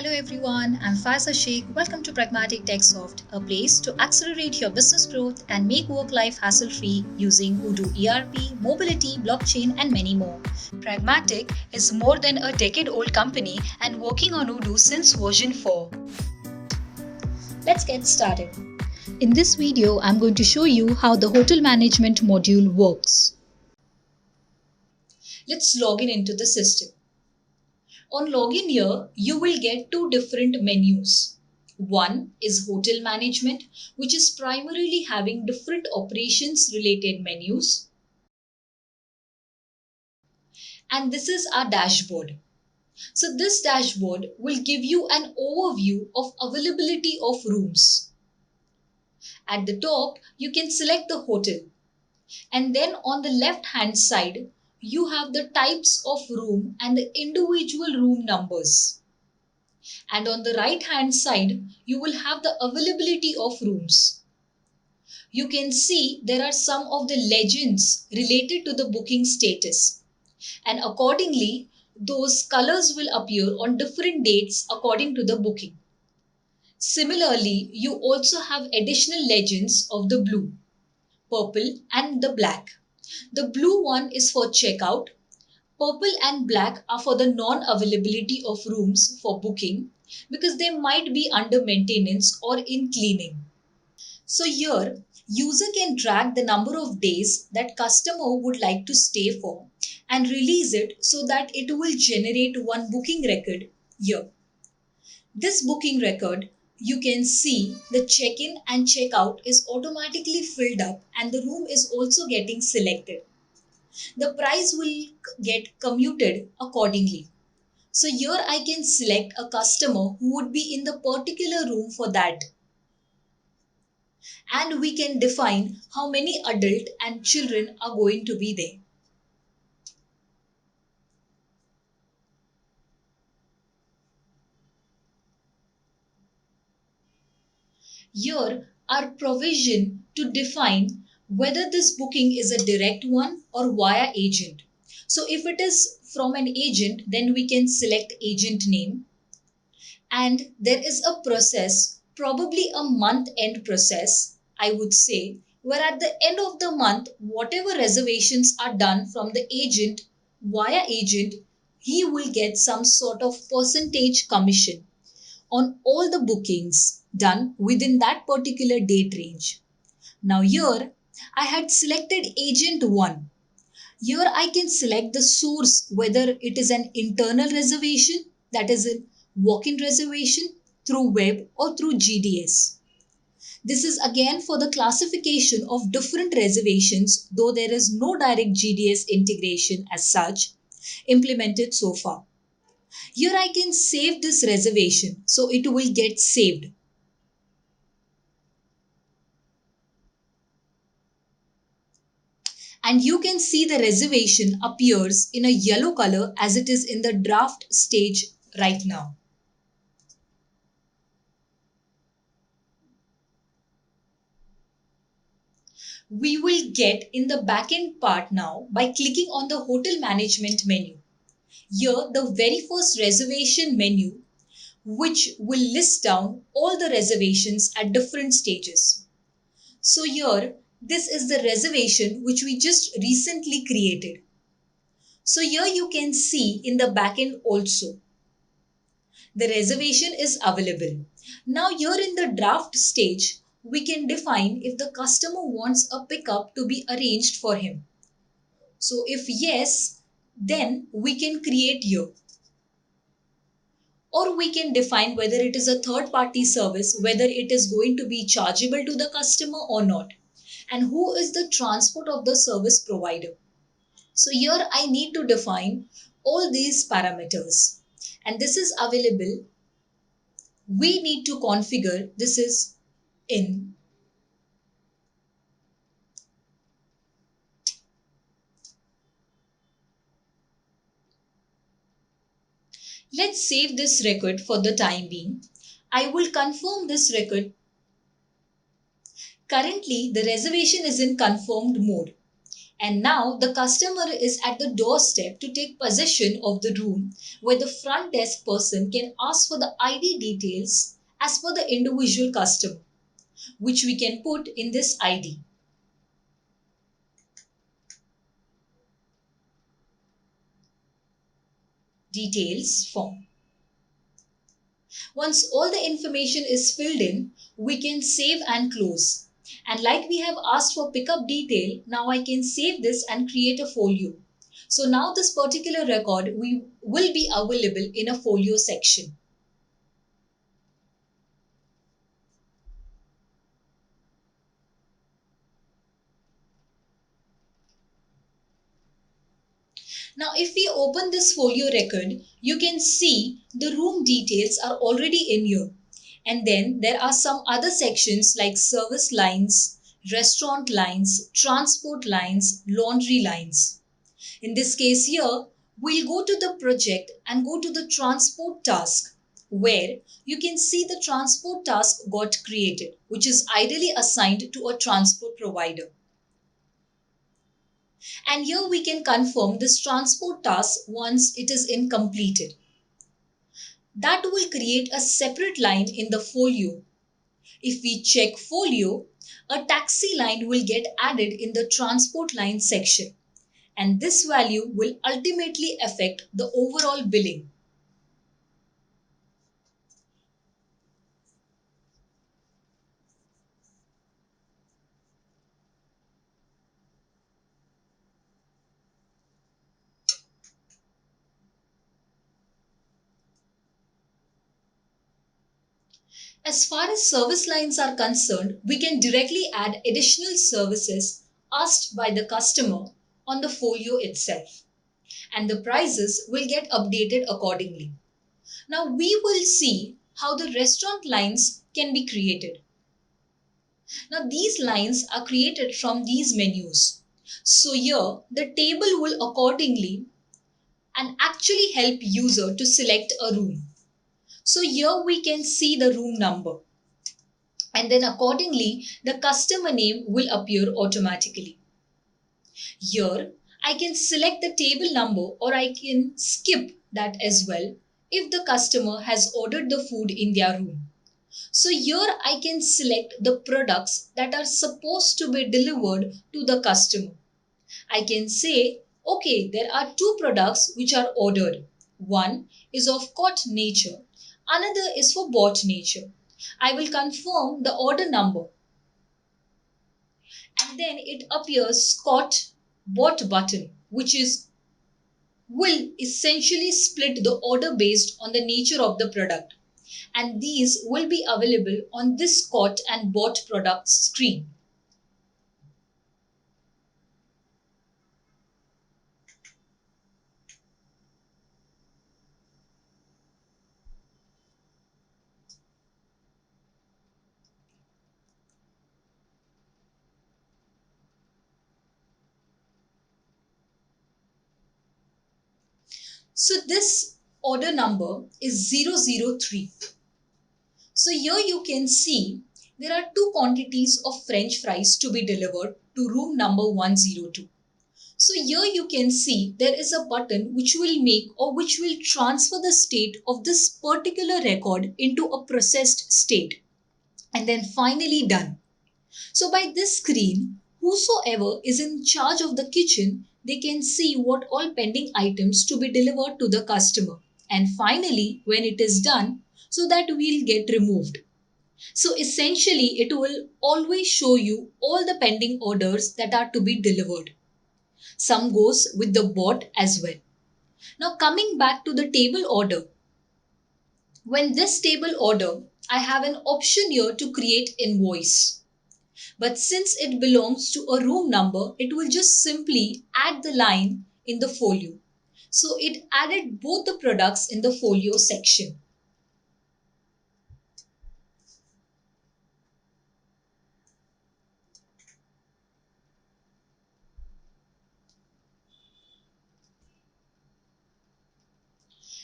Hello everyone, I'm Faiza Sheikh. Welcome to Pragmatic Techsoft, a place to accelerate your business growth and make work-life hassle-free using Odoo ERP, mobility, blockchain, and many more. Pragmatic is more than a decade-old company and working on Odoo since version 4. Let's get started. In this video, I'm going to show you how the hotel management module works. Let's log in into the system. On login here, you will get two different menus. One is hotel management, which is primarily having different operations related menus. And this is our dashboard. So this dashboard will give you an overview of availability of rooms. At the top, you can select the hotel. And then on the left hand side, you have the types of room and the individual room numbers. And on the right hand side, you will have the availability of rooms. You can see there are some of the legends related to the booking status. And accordingly, those colors will appear on different dates according to the booking. Similarly, you also have additional legends of the blue, purple and the black. The blue one is for checkout. Purple and black are for the non-availability of rooms for booking because they might be under maintenance or in cleaning. So here, user can track the number of days that customer would like to stay for and release it so that it will generate one booking record here. This booking record, you can see the check-in and check-out is automatically filled up and the room is also getting selected. The price will get commuted accordingly. So here I can select a customer who would be in the particular room for that. And we can define how many adult and children are going to be there. Here our provision to define whether this booking is a direct one or via agent. So if it is from an agent, then we can select agent name. And there is a process, probably a month end process, I would say, where at the end of the month, whatever reservations are done from the agent via agent, he will get some sort of percentage commission on all the bookings done within that particular date range. Now here, I had selected agent 1. Here I can select the source, whether it is an internal reservation, that is a walk-in reservation through web or through GDS. This is again for the classification of different reservations, though there is no direct GDS integration as such implemented so far. Here I can save this reservation, so it will get saved. And you can see the reservation appears in a yellow color as it is in the draft stage right now. We will get in the backend part now by clicking on the hotel management menu. Here, the very first reservation menu, which will list down all the reservations at different stages. So here, this is the reservation which we just recently created. So here you can see in the backend also, the reservation is available. Now here in the draft stage, we can define if the customer wants a pickup to be arranged for him. So if yes, then we can create here. Or we can define whether it is a third party service, whether it is going to be chargeable to the customer or not. And who is the transport of the service provider. So here I need to define all these parameters. And this is available. We need to configure this is in. Let's save this record for the time being. I will confirm this record. Currently, the reservation is in confirmed mode. And now the customer is at the doorstep to take possession of the room where the front desk person can ask for the ID details as per the individual customer, which we can put in this ID details form. Once all the information is filled in, we can save and close. And like we have asked for pickup detail, now I can save this and create a folio. So now this particular record will be available in a folio section. Now if we open this folio record, you can see the room details are already in here. And then there are some other sections like service lines, restaurant lines, transport lines, laundry lines. In this case here, we'll go to the project and go to the transport task where you can see the transport task got created, which is ideally assigned to a transport provider. And here we can confirm this transport task once it is completed. That will create a separate line in the folio. If we check folio, a taxi line will get added in the transport line section, and this value will ultimately affect the overall billing. As far as service lines are concerned, we can directly add additional services asked by the customer on the folio itself, and the prices will get updated accordingly. Now we will see how the restaurant lines can be created. Now these lines are created from these menus. So here the table will accordingly and actually help user to select a room. So here we can see the room number, and then accordingly the customer name will appear automatically. Here I can select the table number or I can skip that as well if the customer has ordered the food in their room. So here I can select the products that are supposed to be delivered to the customer. I can say, okay, there are two products which are ordered. One is of caught nature, another is for bought nature. I will confirm the order number, and then it appears caught bought button, which is will essentially split the order based on the nature of the product. And these will be available on this caught and bought products screen. So this order number is 003. So here you can see there are two quantities of French fries to be delivered to room number 102. So here you can see there is a button which will make or which will transfer the state of this particular record into a processed state, and then finally done. So by this screen, whosoever is in charge of the kitchen, they can see what all pending items to be delivered to the customer. And finally, when it is done, so that will get removed. So essentially, it will always show you all the pending orders that are to be delivered. Some goes with the bot as well. Now coming back to the table order. When this table order, I have an option here to create invoice. But since it belongs to a room number, it will just simply add the line in the folio. So it added both the products in the folio section.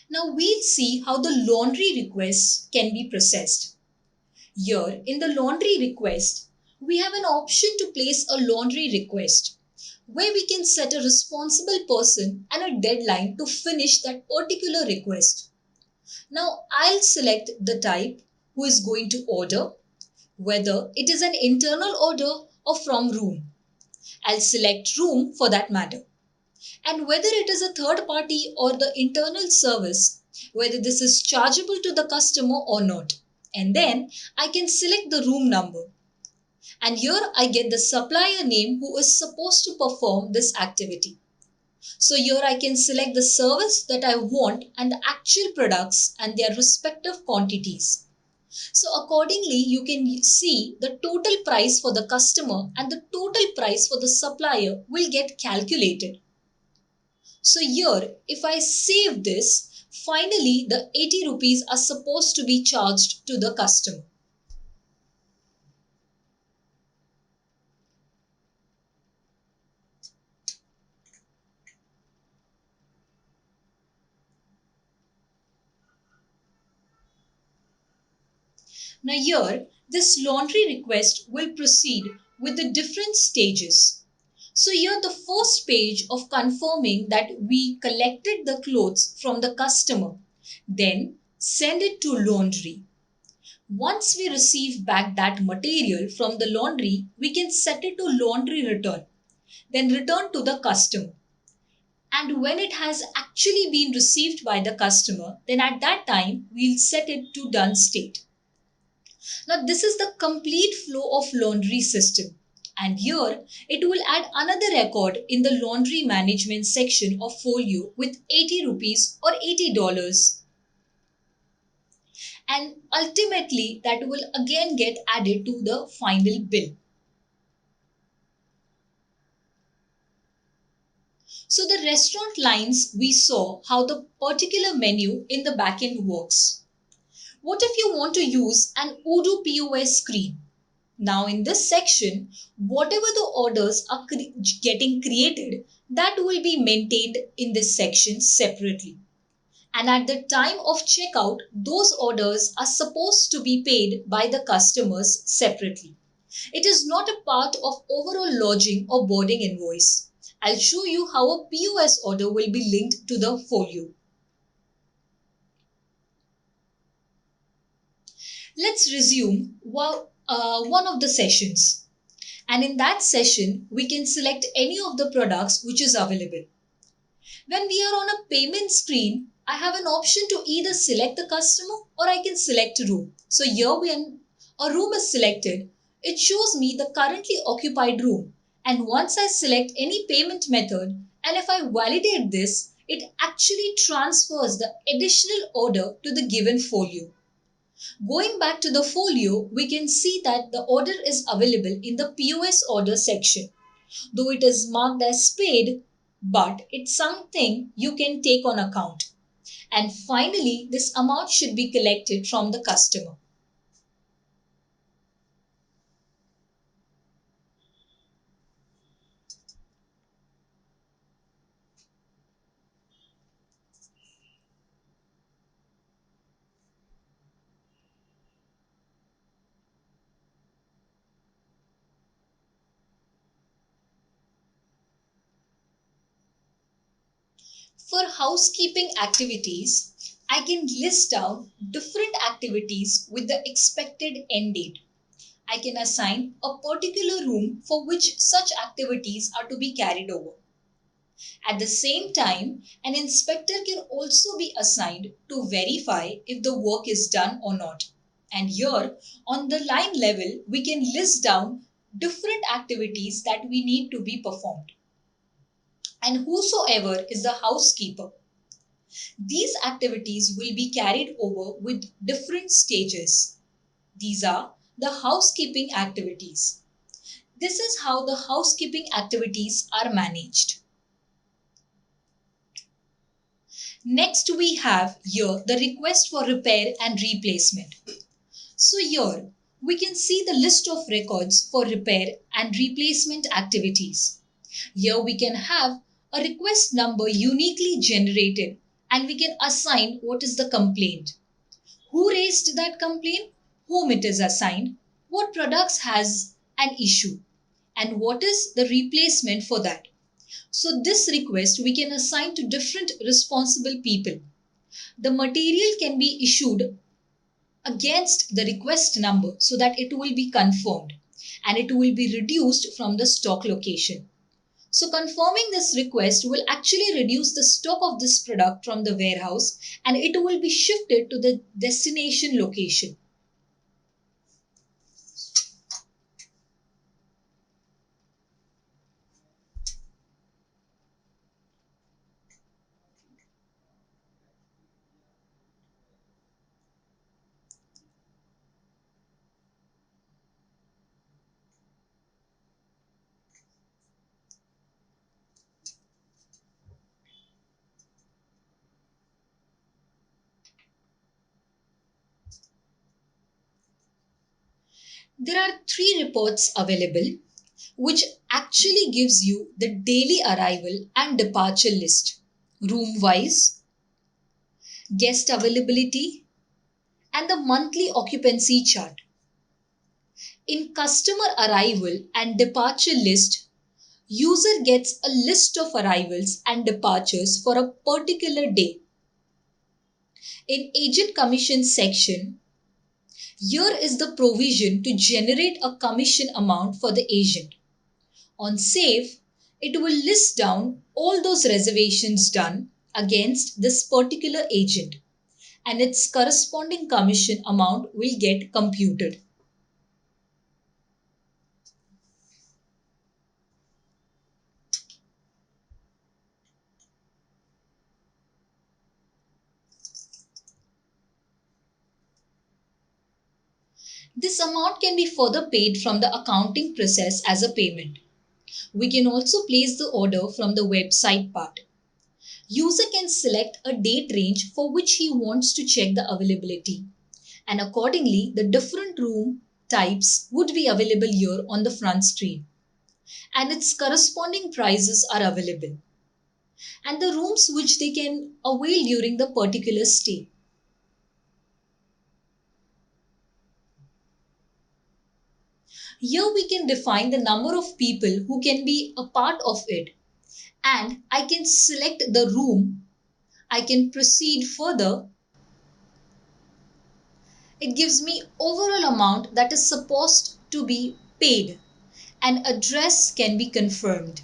Now we'll see how the laundry requests can be processed. Here in the laundry request, we have an option to place a laundry request. where we can set a responsible person and a deadline to finish that particular request. Now I'll select the type who is going to order, whether it is an internal order or from room. I'll select room for that matter. And whether it is a third party or the internal service, whether this is chargeable to the customer or not. And then I can select the room number. And here I get the supplier name who is supposed to perform this activity. So here I can select the service that I want and the actual products and their respective quantities. So accordingly, you can see the total price for the customer and the total price for the supplier will get calculated. So here, if I save this, finally the 80 rupees are supposed to be charged to the customer. Now here, this laundry request will proceed with the different stages. So here the first page of confirming that we collected the clothes from the customer, then send it to laundry. Once we receive back that material from the laundry, we can set it to laundry return, then return to the customer. And when it has actually been received by the customer, then at that time we'll set it to done state. Now this is the complete flow of laundry system. And here it will add another record in the laundry management section of folio with 80 rupees or $80. And ultimately that will again get added to the final bill. So the restaurant lines, we saw how the particular menu in the backend works. What if you want to use an Odoo POS screen? Now in this section, whatever the orders are getting created, that will be maintained in this section separately. And at the time of checkout, those orders are supposed to be paid by the customers separately. It is not a part of overall lodging or boarding invoice. I'll show you how a POS order will be linked to the folio. Let's resume one of the sessions. And in that session, we can select any of the products which is available. When we are on a payment screen, I have an option to either select the customer or I can select a room. So here when a room is selected, it shows me the currently occupied room. And once I select any payment method and if I validate this, it actually transfers the additional order to the given folio. Going back to the folio, we can see that the order is available in the POS order section. Though it is marked as paid, but it's something you can take on account. And finally, this amount should be collected from the customer. For housekeeping activities, I can list down different activities with the expected end date. I can assign a particular room for which such activities are to be carried over. At the same time, an inspector can also be assigned to verify if the work is done or not. And here, on the line level, we can list down different activities that we need to be performed. And whosoever is the housekeeper, these activities will be carried over with different stages. These are the housekeeping activities. This is how the housekeeping activities are managed. Next, we have here the request for repair and replacement. So here we can see the list of records for repair and replacement activities. Here we can have a request number uniquely generated and we can assign what is the complaint. Who raised that complaint? Whom it is assigned? What products has an issue? And what is the replacement for that? So this request we can assign to different responsible people. The material can be issued against the request number so that it will be confirmed and it will be reduced from the stock location. So confirming this request will actually reduce the stock of this product from the warehouse and it will be shifted to the destination location. There are three reports available which actually gives you the daily arrival and departure list, room wise, guest availability, and the monthly occupancy chart. In customer arrival and departure list, user gets a list of arrivals and departures for a particular day. In agent commission section, here is the provision to generate a commission amount for the agent. On save, it will list down all those reservations done against this particular agent and its corresponding commission amount will get computed. This amount can be further paid from the accounting process as a payment. We can also place the order from the website part. User can select a date range for which he wants to check the availability. And accordingly, the different room types would be available here on the front screen. And its corresponding prices are available. And the rooms which they can avail during the particular stay. Here we can define the number of people who can be a part of it. And I can select the room. I can proceed further. It gives me overall amount that is supposed to be paid and address can be confirmed.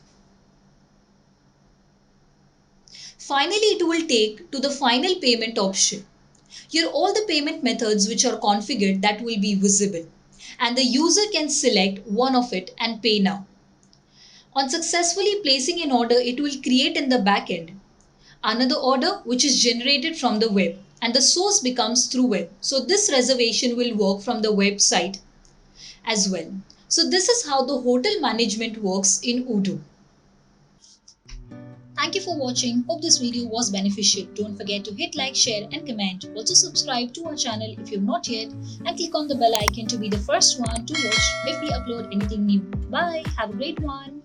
Finally, it will take to the final payment option. Here all the payment methods which are configured that will be visible and the user can select one of it and pay now. On successfully placing an order, it will create in the backend another order which is generated from the web and the source becomes through web. So this reservation will work from the website as well. So this is how the hotel management works in Odoo. Thank you for watching. Hope this video was beneficial. Don't forget to hit like, share and comment. Also subscribe to our channel if you've not yet and click on the bell icon to be the first one to watch if we upload anything new. Bye. Have a great one.